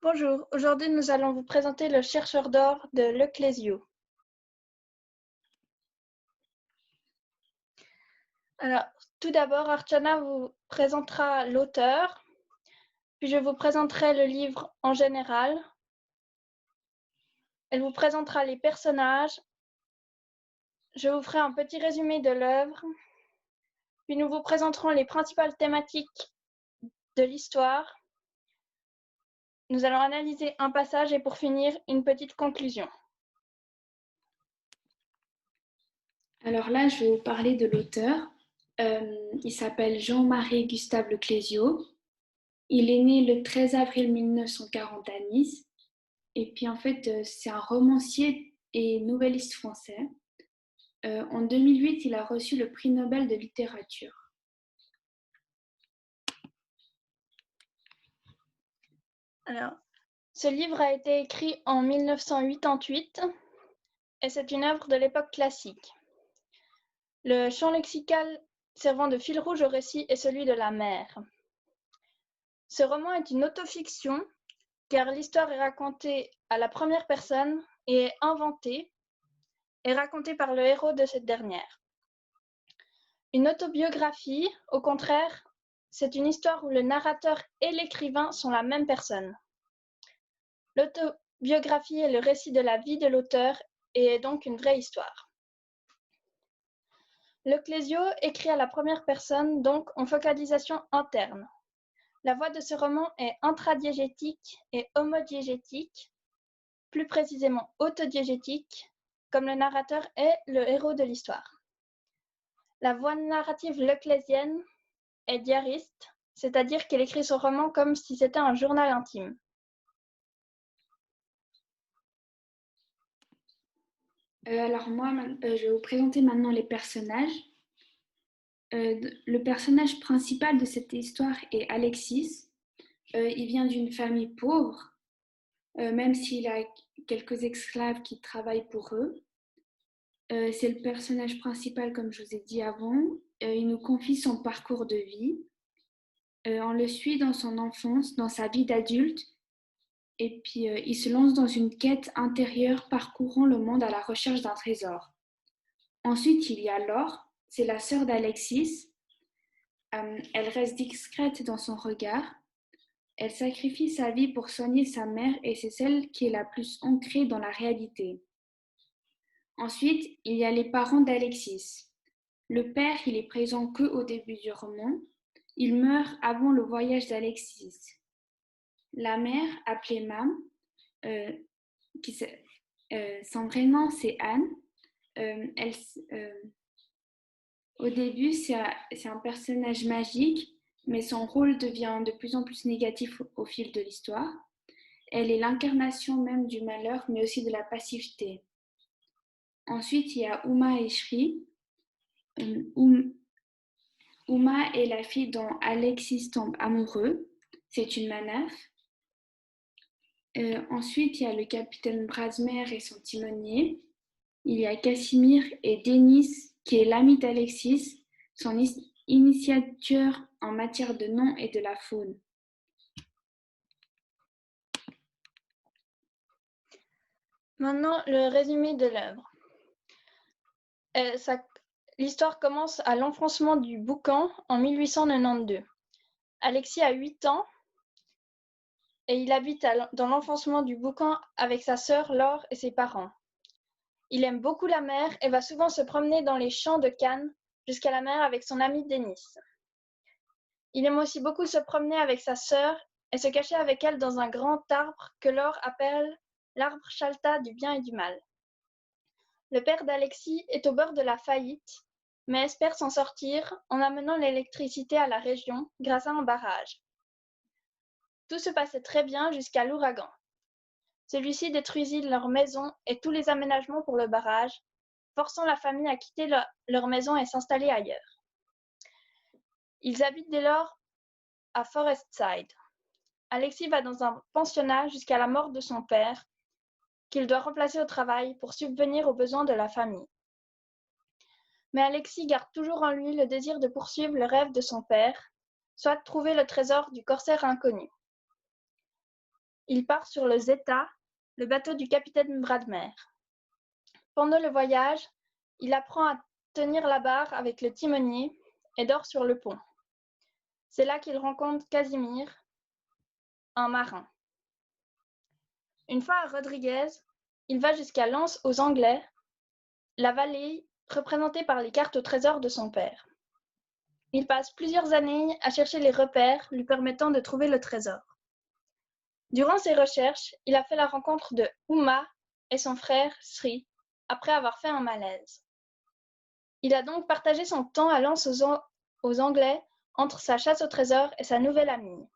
Bonjour, aujourd'hui nous allons vous présenter Le chercheur d'or de Le Clésio. Alors, tout d'abord, Archana vous présentera l'auteur, puis je vous présenterai le livre en général. Elle vous présentera les personnages. Je vous ferai un petit résumé de l'œuvre, puis nous vous présenterons les principales thématiques de l'histoire. Nous allons analyser un passage et pour finir, une petite conclusion. Alors là, je vais vous parler de l'auteur. Il s'appelle Jean-Marie Gustave Le Clésio. Il est né le 13 avril 1940 à Nice. Et puis en fait, c'est un romancier et nouvelliste français. En 2008, il a reçu le prix Nobel de littérature. Alors, ce livre a été écrit en 1988 et c'est une œuvre de l'époque classique. Le champ lexical servant de fil rouge au récit est celui de la mer. Ce roman est une autofiction car l'histoire est racontée à la première personne et est inventée et racontée par le héros de cette dernière. Une autobiographie, au contraire, c'est une histoire où le narrateur et l'écrivain sont la même personne. L'autobiographie est le récit de la vie de l'auteur et est donc une vraie histoire. Le Clésio écrit à la première personne, donc en focalisation interne. La voix de ce roman est intradiégétique et homodiégétique, plus précisément autodiégétique, comme le narrateur est le héros de l'histoire. La voix narrative leclésienne est diariste, c'est-à-dire qu'elle écrit son roman comme si c'était un journal intime. Alors moi, je vais vous présenter maintenant les personnages. Le personnage principal de cette histoire est Alexis. Il vient d'une famille pauvre, même s'il a quelques esclaves qui travaillent pour eux. C'est le personnage principal, comme je vous ai dit avant. Il nous confie son parcours de vie. On le suit dans son enfance, dans sa vie d'adulte, et puis il se lance dans une quête intérieure parcourant le monde à la recherche d'un trésor. Ensuite, il y a Laure, c'est la sœur d'Alexis. Elle reste discrète dans son regard. Elle sacrifie sa vie pour soigner sa mère et c'est celle qui est la plus ancrée dans la réalité. Ensuite, il y a les parents d'Alexis. Le père, il est présent que au début du roman. Il meurt avant le voyage d'Alexis. La mère, appelée Mam, euh, son vrai nom c'est Anne. Elle, euh, Au début, c'est un personnage magique, mais son rôle devient de plus en plus négatif au fil de l'histoire. Elle est l'incarnation même du malheur, mais aussi de la passivité. Ensuite, il y a Uma et Shri. Uma est la fille dont Alexis tombe amoureux. C'est une manaf. Ensuite, il y a le capitaine Brasmer et son timonier. Il y a Casimir et Denis, qui est l'ami d'Alexis, son initiateur en matière de noms et de la faune. Maintenant, le résumé de l'œuvre. L'histoire commence à l'enfoncement du Boucan en 1892. Alexis a 8 ans et il habite dans l'enfoncement du Boucan avec sa sœur Laure et ses parents. Il aime beaucoup la mer et va souvent se promener dans les champs de canne jusqu'à la mer avec son ami Denis. Il aime aussi beaucoup se promener avec sa sœur et se cacher avec elle dans un grand arbre que Laure appelle l'arbre Chalta du bien et du mal. Le père d'Alexis est au bord de la faillite, mais espère s'en sortir en amenant l'électricité à la région grâce à un barrage. Tout se passait très bien jusqu'à l'ouragan. Celui-ci détruisit leur maison et tous les aménagements pour le barrage, forçant la famille à quitter leur maison et s'installer ailleurs. Ils habitent dès lors à Forestside. Alexis va dans un pensionnat jusqu'à la mort de son père, qu'il doit remplacer au travail pour subvenir aux besoins de la famille. Mais Alexis garde toujours en lui le désir de poursuivre le rêve de son père, soit de trouver le trésor du corsaire inconnu. il part sur le Zeta, le bateau du capitaine Bradmer. Pendant le voyage, il apprend à tenir la barre avec le timonier et dort sur le pont. C'est là qu'il rencontre Casimir, un marin. Une fois à Rodriguez, il va jusqu'à l'Anse aux Anglais, la vallée représentée par les cartes au trésor de son père. Il passe plusieurs années à chercher les repères lui permettant de trouver le trésor. Durant ses recherches, il a fait la rencontre de Uma et son frère Sri après avoir fait un malaise. Il a donc partagé son temps à l'Anse aux Anglais entre sa chasse au trésor et sa nouvelle amie.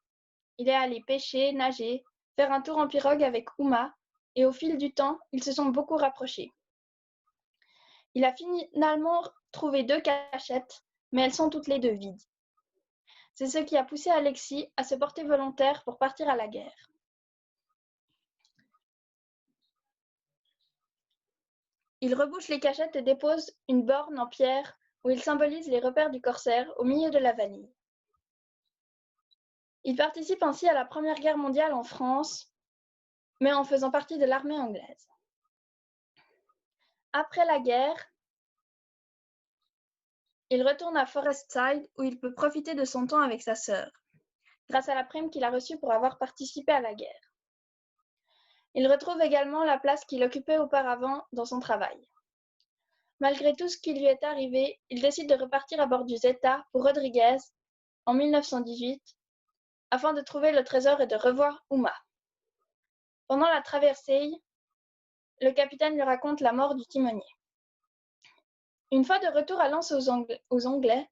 Il est allé pêcher, nager, faire un tour en pirogue avec Uma, et au fil du temps, ils se sont beaucoup rapprochés. Il a finalement trouvé 2 cachettes, mais elles sont toutes les 2 vides. C'est ce qui a poussé Alexis à se porter volontaire pour partir à la guerre. Il rebouche les cachettes et dépose une borne en pierre où il symbolise les repères du corsaire au milieu de la vallée. Il participe ainsi à la Première Guerre mondiale en France, mais en faisant partie de l'armée anglaise. Après la guerre, il retourne à Forestside où il peut profiter de son temps avec sa sœur, grâce à la prime qu'il a reçue pour avoir participé à la guerre. Il retrouve également la place qu'il occupait auparavant dans son travail. Malgré tout ce qui lui est arrivé, il décide de repartir à bord du Zeta pour Rodriguez en 1918 afin de trouver le trésor et de revoir Uma. Pendant la traversée, le capitaine lui raconte la mort du timonier. Une fois de retour à l'Anse aux Anglais,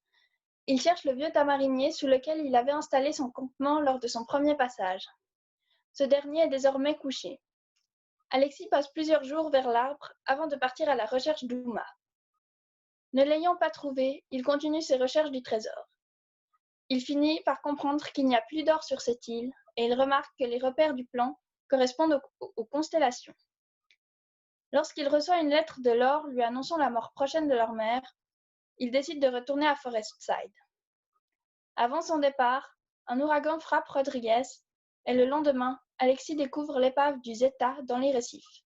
il cherche le vieux tamarinier sous lequel il avait installé son campement lors de son premier passage. Ce dernier est désormais couché. Alexis passe plusieurs jours vers l'arbre avant de partir à la recherche d'Uma. Ne l'ayant pas trouvé, il continue ses recherches du trésor. Il finit par comprendre qu'il n'y a plus d'or sur cette île et il remarque que les repères du plan correspondent aux constellations. Lorsqu'il reçoit une lettre de Laure lui annonçant la mort prochaine de leur mère, il décide de retourner à Forestside. Avant son départ, un ouragan frappe Rodriguez et le lendemain, Alexis découvre l'épave du Zeta dans les récifs.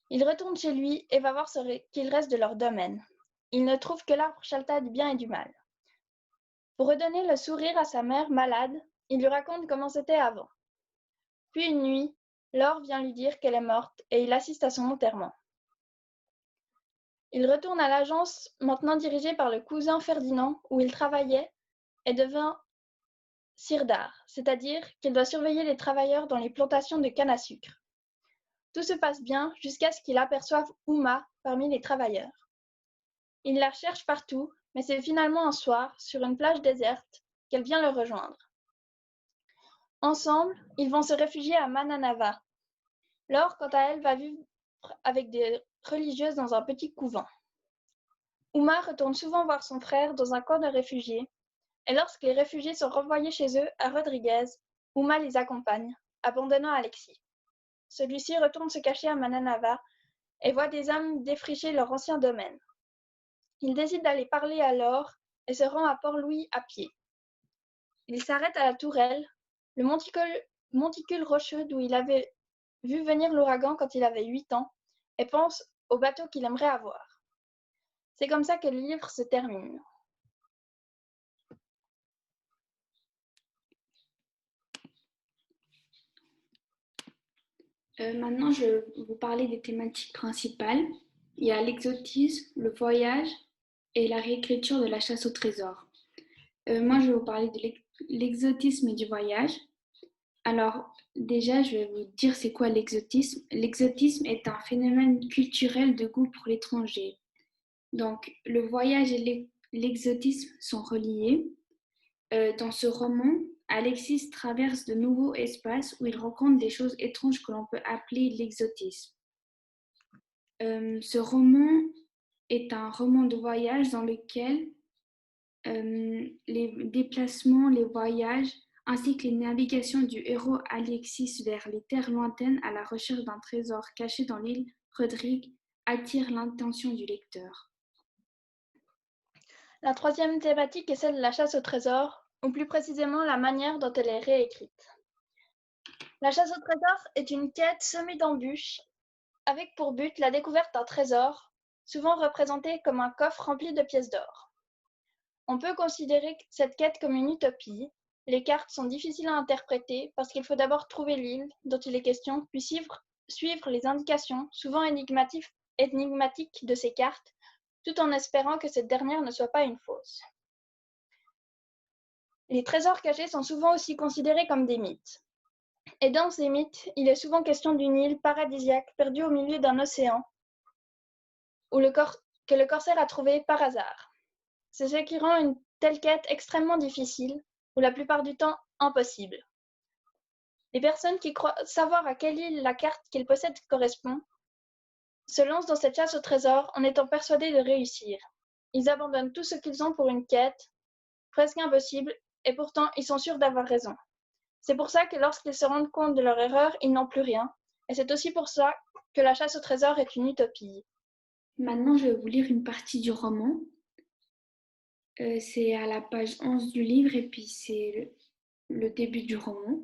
Il retourne chez lui et va voir ce qu'il reste de leur domaine. Il ne trouve que l'arbre Chalta du bien et du mal. Pour redonner le sourire à sa mère malade, il lui raconte comment c'était avant. Puis une nuit, Laure vient lui dire qu'elle est morte et il assiste à son enterrement. Il retourne à l'agence maintenant dirigée par le cousin Ferdinand où il travaillait et devient sirdar, c'est-à-dire qu'il doit surveiller les travailleurs dans les plantations de canne à sucre. Tout se passe bien jusqu'à ce qu'il aperçoive Uma parmi les travailleurs. Il la cherche partout, mais c'est finalement un soir, sur une plage déserte, qu'elle vient le rejoindre. Ensemble, ils vont se réfugier à Mananava. Laure, quant à elle, va vivre avec des religieuses dans un petit couvent. Uma retourne souvent voir son frère dans un camp de réfugiés, et lorsque les réfugiés sont renvoyés chez eux à Rodriguez, Uma les accompagne, abandonnant Alexis. Celui-ci retourne se cacher à Mananava et voit des hommes défricher leur ancien domaine. Il décide d'aller parler à Laure et se rend à Port-Louis à pied. Il s'arrête à la tourelle, le monticule rocheux d'où il avait vu venir l'ouragan quand il avait 8 ans, et pense au bateau qu'il aimerait avoir. C'est comme ça que le livre se termine. Maintenant, je vais vous parler des thématiques principales. Il y a l'exotisme, le voyage et la réécriture de la chasse au trésor. Moi, je vais vous parler de l'exotisme et du voyage. Alors, déjà, je vais vous dire c'est quoi l'exotisme. L'exotisme est un phénomène culturel de goût pour l'étranger. Donc, le voyage et l'exotisme sont reliés. Dans ce roman, Alexis traverse de nouveaux espaces où il rencontre des choses étranges que l'on peut appeler l'exotisme. Ce roman est un roman de voyage dans lequel les déplacements, les voyages, ainsi que les navigations du héros Alexis vers les terres lointaines à la recherche d'un trésor caché dans l'île Rodrigue attirent l'attention du lecteur. La troisième thématique est celle de la chasse au trésor, ou plus précisément la manière dont elle est réécrite. La chasse au trésor est une quête semée d'embûches, avec pour but la découverte d'un trésor, souvent représenté comme un coffre rempli de pièces d'or. On peut considérer cette quête comme une utopie. Les cartes sont difficiles à interpréter parce qu'il faut d'abord trouver l'île dont il est question, puis suivre les indications, souvent énigmatiques de ces cartes, tout en espérant que cette dernière ne soit pas une fausse. Les trésors cachés sont souvent aussi considérés comme des mythes. Et dans ces mythes, il est souvent question d'une île paradisiaque perdue au milieu d'un océan, que le corsaire a trouvée par hasard. C'est ce qui rend une telle quête extrêmement difficile, ou la plupart du temps impossible. Les personnes qui croient savoir à quelle île la carte qu'ils possèdent correspond se lancent dans cette chasse au trésor en étant persuadés de réussir. Ils abandonnent tout ce qu'ils ont pour une quête presque impossible, et pourtant ils sont sûrs d'avoir raison. C'est pour ça que lorsqu'ils se rendent compte de leur erreur, ils n'ont plus rien, et c'est aussi pour ça que la chasse au trésor est une utopie. Maintenant, je vais vous lire une partie du roman. C'est à la page 11 du livre et puis c'est le début du roman.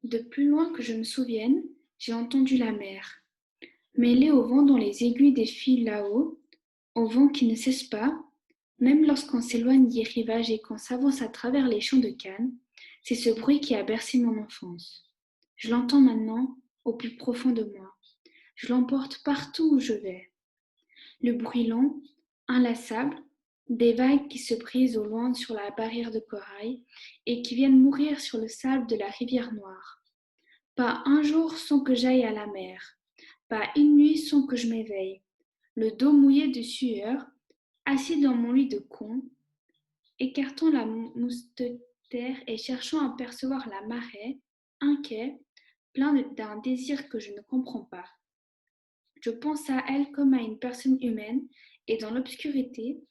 De plus loin que je me souvienne, j'ai entendu la mer, mêlée au vent dont les aiguilles défilent là-haut, au vent qui ne cesse pas, même lorsqu'on s'éloigne des rivages et qu'on s'avance à travers les champs de canne, c'est ce bruit qui a bercé mon enfance. Je l'entends maintenant au plus profond de moi. Je l'emporte partout où je vais. Le bruit lent, inlassable, des vagues qui se brisent au loin sur la barrière de corail et qui viennent mourir sur le sable de la rivière Noire. Pas un jour sans que j'aille à la mer, pas une nuit sans que je m'éveille, le dos mouillé de sueur, assis dans mon lit de con, écartant la mousquetaire et cherchant à percevoir la marée, inquiet, plein d'un désir que je ne comprends pas. Je pense à elle comme à une personne humaine, et dans l'obscurité,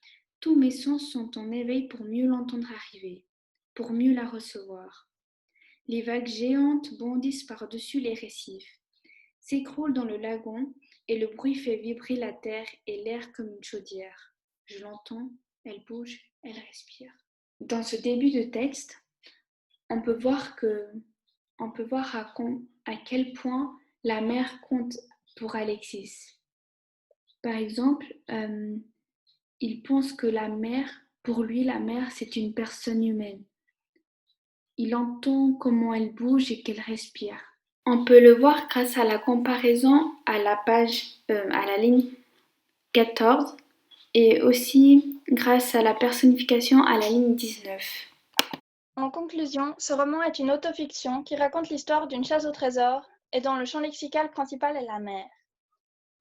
tous mes sens sont en éveil pour mieux l'entendre arriver, pour mieux la recevoir. Les vagues géantes bondissent par-dessus les récifs, s'écroulent dans le lagon, et le bruit fait vibrer la terre et l'air comme une chaudière. Je l'entends, elle bouge, elle respire. Dans ce début de texte, on peut voir à quel point la mer compte pour Alexis. Par exemple, il pense que pour lui, la mer, c'est une personne humaine. Il entend comment elle bouge et qu'elle respire. On peut le voir grâce à la comparaison à la ligne 14 et aussi grâce à la personnification à la ligne 19. En conclusion, ce roman est une autofiction qui raconte l'histoire d'une chasse au trésor et dont le champ lexical principal est la mer.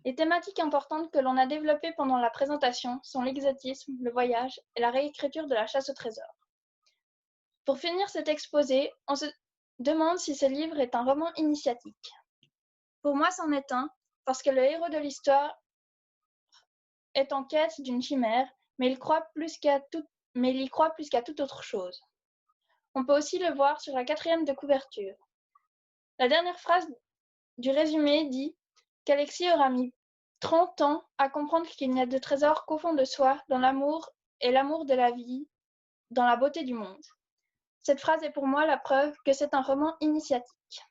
Les thématiques importantes que l'on a développées pendant la présentation sont l'exotisme, le voyage et la réécriture de la chasse au trésor. Pour finir cet exposé, on se demande si ce livre est un roman initiatique. Pour moi, c'en est un, parce que le héros de l'histoire est en quête d'une chimère, mais il y croit plus qu'à toute autre chose. On peut aussi le voir sur la 4e de couverture. La dernière phrase du résumé dit qu'Alexis aura mis 30 ans à comprendre qu'il n'y a de trésor qu'au fond de soi, dans l'amour et l'amour de la vie, dans la beauté du monde. Cette phrase est pour moi la preuve que c'est un roman initiatique.